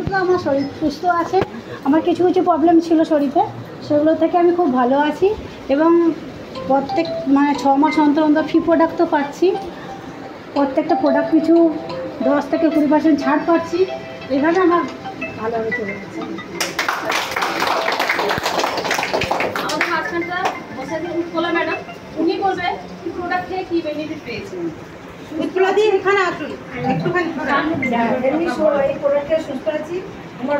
থেকে আমার শরীর সুস্থ আছে। আমার কিছু কিছু প্রবলেম ছিল শরীরে, সেগুলো থেকে আমি খুব ভালো আছি এবং প্রত্যেক 6 মাস অন্তর অন্তর ফ্রি প্রোডাক্ট তো পাচ্ছি। প্রত্যেকটা প্রোডাক্ট পিছু 10 থেকে 20% ছাড় পাচ্ছি। এভাবে আমার ভালোভাবে চলে যাচ্ছে। আমাদের মাঝখানটা বসে আছে উৎপলা ম্যাডাম, উনি বলবেন কি প্রোডাক্ট থেকে কী বেনিফিট পেয়েছেন। উৎপলা দিয়ে এখানে আসুন একটুখানি। এমনি এই প্রোডাক্টে সুস্থ আছি, আমার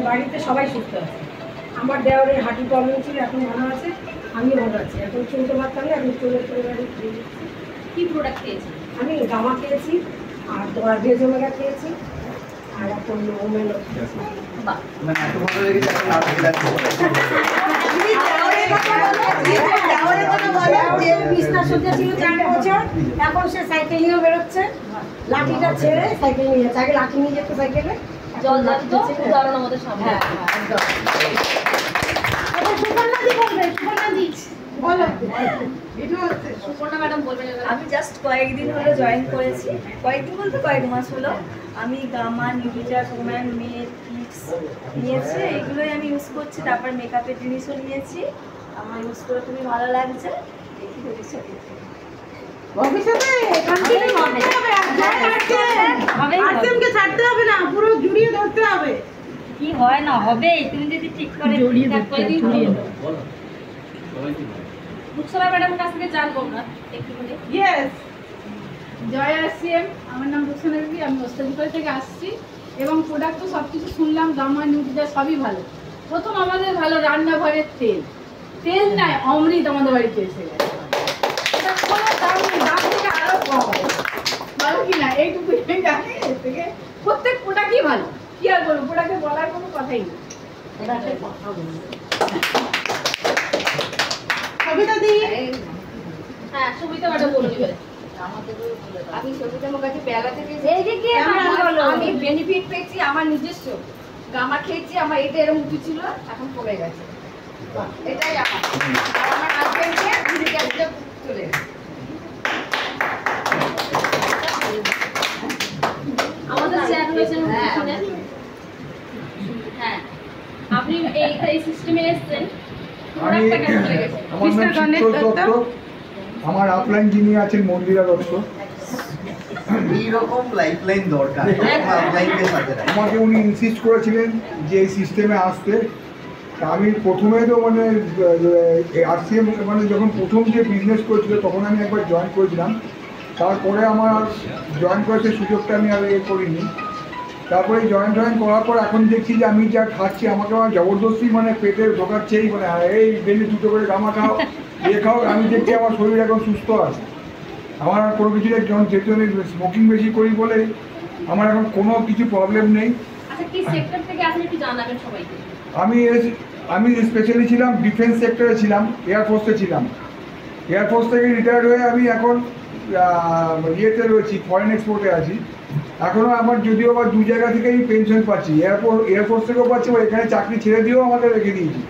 বাড়িতে সবাই সুস্থ আছে। আমার দেওয়ারের হাঁটু প্রবলেম ছিল, এখন ভালো আছে, আমিও ভালো আছি। এখন চলতে পারতাম না, এখন চলে বাড়ি খেয়ে দিচ্ছি। কী প্রোডাক্ট খেয়েছেন? আমি গামা খেয়েছি, আর তোমার ভেজ ওমেগা খেয়েছি, আর এখন ওমেলো। এখন সে সাইকেল নিয়েও বেরোচ্ছে, লাঠিটা ছেড়ে সাইকেল নিয়ে যাচ্ছে। আগে লাঠি নিয়ে যেত সাইকেলে, জল যাচ্ছে উদাহরণ আমাদের সামনে। সুপর্ণা ম্যাডাম বলবেন। আমি জাস্ট কয়েকদিন হলো জয়েন করেছি, কয়েকদিন বলতে কয়েক মাস হলো। আমি গামা, নিউট্রিজা, রোম্যান, মেড, কিডস নিয়েছি, এগুলোই আমি ইউজ করছি। তারপর মেকআপের জিনিসও নিয়েছি, আমার ইউজ করে খুবই ভালো লাগছে। দেখি ভবিষ্যতে ছাড়তে হবে না, পুরো জুড়িয়ে ধরতে হবে। কি হয় না হবে, তুমি যদি ঠিক করে রুকসানা ম্যাডামের কাছ থেকে জানবো না একটুখানি। ইয়েস, জয় আসিএম, আমার নাম রুকসানা বিবি, আমি ওস্তাদিপাড়া থেকে আসছি এবং প্রোডাক্ট তো সব কিছু শুনলাম, গামা নিউট্রিজা সবই ভালো। প্রথম আমাদের ভালো রান্নাঘরের তেল, তেল নাই অমৃত আমাদের বাড়িতে এসে গেছে। এটা কোনো দাম নেই, দাম থেকে আরও কম ভালো কি না এইটুকু জানি। এর থেকে প্রত্যেক প্রোডাক্টই ভালো, কি আর বলবো, প্রোডাক্টে বলার কোনো কথাই নেই। কবিতা দিই। হ্যাঁ, সুবিধা ম্যাডাম বলে নেবেন। আমি সবিতা মুখার্জি বেলা থেকে আমি বেনিফিট পেয়েছি আমার নিজস্ব। গামা খেয়েছি, আমার এটা এরকম উঁচু ছিল, এখন কমে গেছে। এটাই আমার হাজবেন্ডকে ফিজিক্যালিটা চলে গেছে। আমাদের শেয়ার হয়েছেন শুনে। হ্যাঁ, আপনি এই সিস্টেমে এসেছেন, প্রোডাক্টটা কেমন লেগেছে? আমার নাম শীতল দত্ত, আমার আপলাইন যিনি আছেন মন্দিরা দত্ত। এইরকম লাইফলাইন দরকার, আমাকে উনি ইনসিস্ট করেছিলেন যে এই সিস্টেমে আসতে। তা আমি প্রথমে তো আরসিএম যখন প্রথম যে বিজনেস করেছিল তখন আমি একবার জয়েন করেছিলাম। তারপরে আমার জয়েন করার সুযোগটা আমি আর করিনি। তারপরে জয়েন করার পর এখন দেখছি যে আমি যা খাচ্ছি আমাকে আমার জবরদস্তি পেটে ঢোকাচ্ছেই, এই ডেলি 2টো করে গামা খাও, খাও। আমি দেখছি আমার শরীর এখন সুস্থ আছে। আমার আর কোনো কিছু যেহেতু আমি স্মোকিং বেশি করি বলে আমার এখন কোনো কিছু প্রবলেম নেই। আচ্ছা, কি সেক্টর থেকে আসলে একটু জানাবেন সবাইকে। আমি স্পেশালি ছিলাম ডিফেন্স সেক্টরে ছিলাম, এয়ারফোর্সে ছিলাম। এয়ারফোর্স থেকে রিটায়ার্ড হয়ে আমি এখন ইয়েতে রয়েছি, ফরেন এক্সপোর্টে আছি। এখনও আমার যদিও বা 2 জায়গা থেকেই পেনশন পাচ্ছি, এয়ারফোর্স থেকেও পাচ্ছি, বা এখানে চাকরি ছেড়ে দিয়েও আমাদের রেখে দিয়েছি।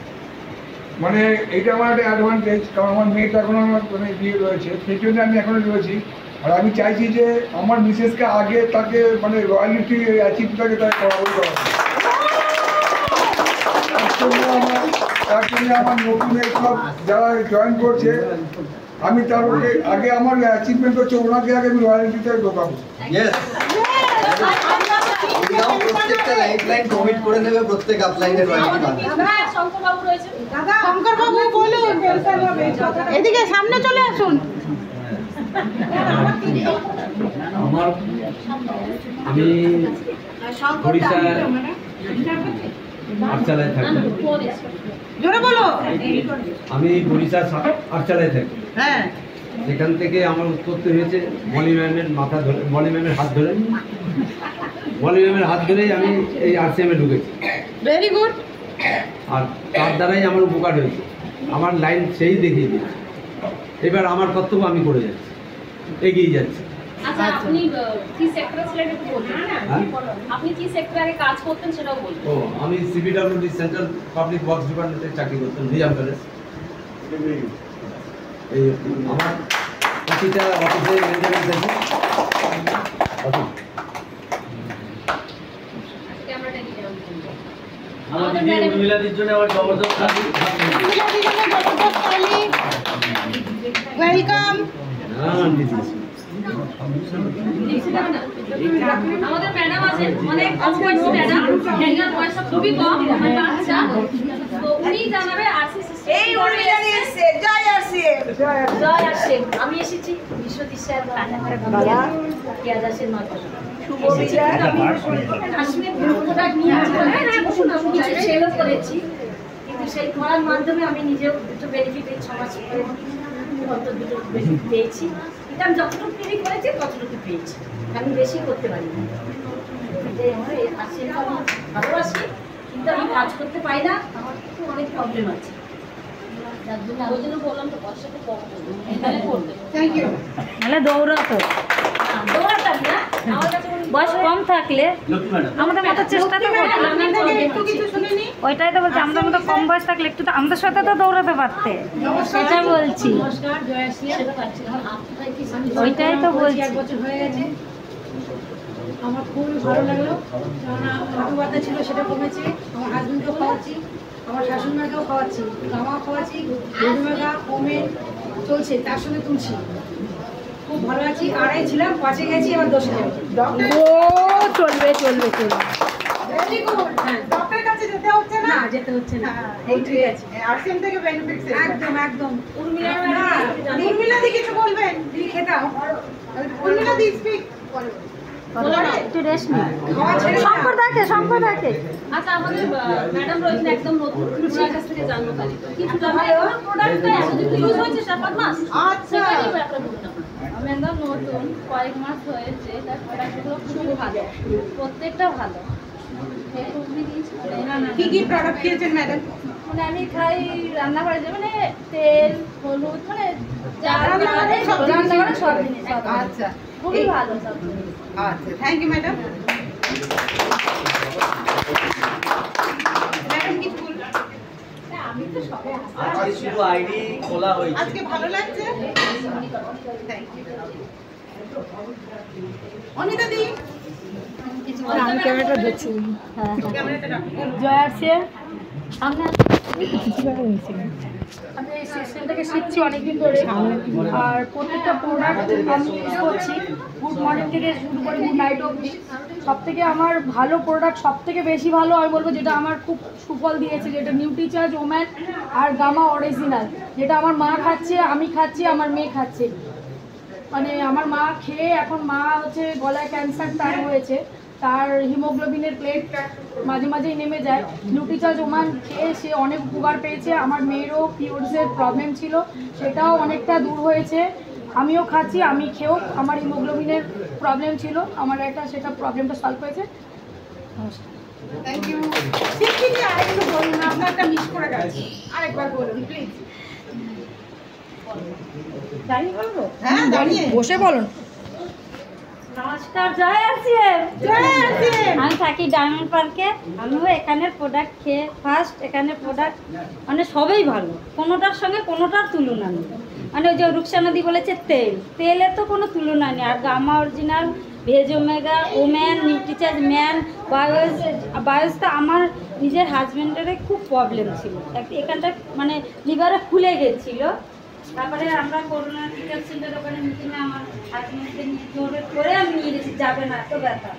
এটা আমার একটা অ্যাডভান্টেজ, কারণ আমার মেয়েটা এখনও আমার বিয়ে রয়েছে, সেই জন্য আমি এখনও রয়েছি। আর আমি চাইছি যে আমার মিসেসকে আগে তাকে রয়্যালিটি অ্যাচিভটাকে তাকে করাবই করা। তার জন্য আমার নতুন সব যারা জয়েন করছে, আমি তার আগে আমার অ্যাচিভমেন্ট হচ্ছে ওনাকে আগে আমি রয়্যালিটিতে ঢোকাবো। প্রত্যেকটা লাইফলাইন কমিট করে নেবে, প্রত্যেক আপলাইনের রয়্যালিটি পাবে। শঙ্কর বাবু রয়েছেন, শঙ্কর বাবু বলুন, এদিকে সামনে চলে আসুন। আমি আটচালায় থাকি। জোরে বলো। আমি বরিশাল আটচালায় থাকি। হ্যাঁ, সেখান থেকে আমার উৎপত্তি হয়েছে মলি ম্যামের মাথা ধরে, মলি ম্যামের হাত ধরে। মলি ম্যামের হাত ধরেই আমি এই আরসিএমে ঢুকেছি। Very good. আর তার দ্বারাই আমার উপকার হয়েছে, আমার লাইন সেই দেখিয়ে দিয়েছে। এবার আমার কর্তব্য আমি করে যাচ্ছি, এগিয়ে যাচ্ছি। আচ্ছা, আপনি কি সেক্টরে ছিলেন একটু বলুন। আপনি কি সেক্টরে কাজ করতেন সেটাও বলুন। আমি সিবিডব্লিউডি সেন্ট্রাল পাবলিক ওয়ার্কস ডিপার্টমেন্টে চাকরি করতাম, নিজাম প্যালেস। এই আমার প্রতিটা অফিসে মেনটেন্যান্স আছে। ক্যামেরাটা আমাদের দিদি উর্মিলাদির জন্য আবার জবরদস্ত তালি। ওয়েলকাম। আমাদের ম্যাডাম আছে, অনেক কম বয়সী ম্যাডাম, এনার বয়স খুবই কম, আমার বাচ্চা। তো উনি জানাবে আরসি সিস্টেম। এই উর্মিলাদি এসেছে, জয় আরসিএম। জয় আরসিএম। আমি এসেছি বিশ্বজিৎ স্যার বাবা কেয়াদাসের মাধ্যমে। শুভ বিজয়। আমি আসলে প্রোডাক্ট নিয়ে কিছু সেলও করেছি, কিন্তু সেই করার মাধ্যমে আমি নিজেও একটু বেনিফিট এই সমাজ অন্তত দুটো বেনিফিট পেয়েছি। এটা আমি যতটুকু ফ্রি করেছি ততটুকু পেয়েছি, আমি বেশি করতে পারি না। আমার ভালোবাসি, কিন্তু আমি কাজ করতে পারি না, আমার তো অনেক প্রবলেম আছে। যার জন্য ওই জন্য বললাম তো বর্ষাতে কম এখানে করতে। Thank you. নাহলে দৌড়াতাম না, আমার কাছে বয়স কম থাকলে আমাদের মতো চেষ্টা তো একটু কিছু শুনে নি। ওইটাই তো বলছি, আমাদের মতো কম বয়স থাকলে একটু তো আমাদের সাথে তো দৌড়াতে পারতে, সেটা বলছি। নমস্কার, জয়াশ্রী। ওইটাই তো বলছি। 1 বছর হয়ে গেছে। আমার খুবই ভালো লাগলো, কেননা হাঁটু ব্যথা ছিল সেটা কমেছে। আমার হাজবেন্ডকেও খাওয়াচ্ছি, আমার শাশুড়ি মাকেও খাওয়াচ্ছি, গামাও খাওয়াচ্ছি, বেদুমেগা ওমেন চলছে, তার সঙ্গে তুলছি। খুব ভালো আছি। 2.5 ছিলাম, 5-এ গেছি, এবার 10-এ যাবো। ও চলবে চলবে চলবে। Very good. ডক্টরের কাছে যেতে হচ্ছে না। না, যেতে হচ্ছে না। এই ঠিক আছে। আরসিএম থেকে বেনিফিটস একদম একদম। উর্মিলাদি কিছু বলবেন? দিদি খেতাম। উর্মিলাদি স্পিক। একটু রেস্ট নিই। শঙ্কর দেখে আচ্ছা, আমাদের ম্যাডাম রয়েছেন একদম নতুন, ওনার কাছ থেকে জানবো খালি কিছুটা ভালো প্রোডাক্টটা এতদিন ইউজ হয়েছে 7-8 মাস। আচ্ছা। আমি একদম নতুন, কয়েক মাস হয়েছে, তার প্রোডাক্টগুলো খুবই ভালো, প্রত্যেকটা ভালো। কি কি প্রোডাক্ট খেয়েছেন ম্যাডাম? মানে আমি খাই রান্নাঘরে যে মানে তেল হলুদ মানে যা রান্নাঘরে সব জিনিস। আচ্ছা, খুবই ভালো সব জিনিস। আচ্ছা, থ্যাংক ইউ ম্যাডাম। ম্যাডাম কিছু বলবেন? আমি তো সবে আজকে শুধু আইডি খোলা হয়েছে। আজকে ভালো লাগছে? Thank you. অনিতা দি আমি ক্যামেরাটা দেখছি। ক্যামেরাটা রাখুন। জয়াশ্রী, আমরা আমি এই সিস্টেমটাকে শিখছি অনেকদিন ধরে, আর প্রত্যেকটা প্রোডাক্ট আমি ইউজ করছি। গুড মর্নিং থেকে শুরু করে গুড নাইট অবধি সব থেকে আমার ভালো প্রোডাক্ট, সব থেকে বেশি ভালো আমি বলবো যেটা আমার খুব সুফল দিয়েছে, যেটা Nutricharge woman are gamma original, যেটা আমার মা খাচ্ছে, আমি খাচ্ছি, আমার মেয়ে খাচ্ছে। মানে আমার মা খেয়ে এখন মা হচ্ছে গলায় ক্যান্সার তার হয়েছে, তার হিমোগ্লোবিনের প্লেট মাঝে মাঝেই নেমে যায়। নিউট্রিচার্জ ওমান খেয়ে সে অনেক উপকার পেয়েছে। আমার মেয়েরও পিরিয়ডসের প্রবলেম ছিল, সেটাও অনেকটা দূর হয়েছে। আমিও খাচ্ছি, আমি খেয়েও আমার হিমোগ্লোবিনের প্রবলেম ছিল, আমার একটা সেটা প্রবলেমটা সলভ হয়েছে। নমস্কার। Thank you. শিক্ষিকা আরেকটু বলুন, আপনারটা মিস করে গেছে, আরেকবার বলুন প্লিজ। দাঁড়িয়ে বলবো? হ্যাঁ, দাঁড়িয়ে বসে বলুন। নমস্কার, জয় আরসিএম। জয় আরসিএম। আমি থাকি ডায়মন্ড পার্কে। আমিও এখানের প্রোডাক্ট খেয়ে ফার্স্ট, এখানের প্রোডাক্ট মানে সবই ভালো, কোনোটার সঙ্গে কোনোটার তুলনা নেই। মানে ওই যে রুকসানাদি বলেছে তেলের তো কোনো তুলনা নেই। আর gamma original, veg omega, woman, Nutricharge man, বায়োসটা আমার নিজের হাজব্যান্ডের খুব প্রবলেম ছিল, এখানটা মানে লিভারে ফুলে গেছিলো। তারপরে আমরা করোনা টিকা সেন্টার ওখানে মিটিংয়ে আমার হাজব্যান্ডকে নিয়ে জোরে করে আমি নিয়ে গেছি, যাবে না এত ব্যথা।